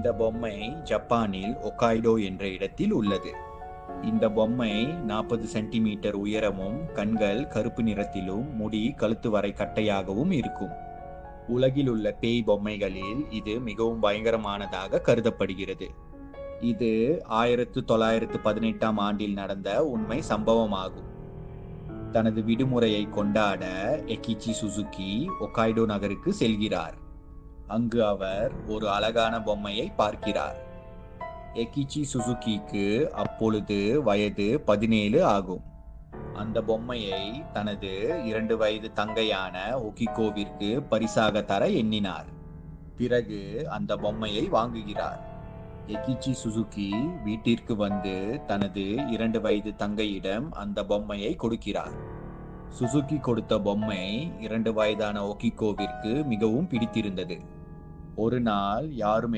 இந்த பொம்மை ஜப்பானில் ஒக்காய்டோ என்ற இடத்தில் உள்ளது. இந்த பொம்மை 40 சென்டிமீட்டர் உயரமும், கண்கள் கருப்பு நிறத்திலும், முடி கழுத்து வரை கட்டையாகவும் இருக்கும். உலகில் உள்ள பேய் பொம்மைகளில் இது மிகவும் பயங்கரமானதாக கருதப்படுகிறது. இது 1918ஆம் ஆண்டில் நடந்த உண்மை சம்பவமாகும். தனது விடுமுறையை கொண்டாட எகிச்சி சுசுகி ஒக்காய்டோ நகருக்கு செல்கிறார். அங்கு அவர் ஒரு அழகான பொம்மையை பார்க்கிறார். எகிச்சி சுசுகிக்கு அப்பொழுது வயது 17 ஆகும். அந்த பொம்மையை தனது 2 வயது தங்கையான ஒகிகோவிற்கு பரிசாக தர எண்ணினார். பிறகு அந்த பொம்மையை வாங்குகிறார். எகிச்சி சுசுகி வீட்டிற்கு வந்து தனது 2 வயது தங்கையிடம் அந்த பொம்மையை கொடுக்கிறார். சுசுகி கொடுத்த பொம்மை 2 வயதான ஒகிகோவிற்கு மிகவும் பிடித்திருந்தது. ஒரு நாள் யாரும்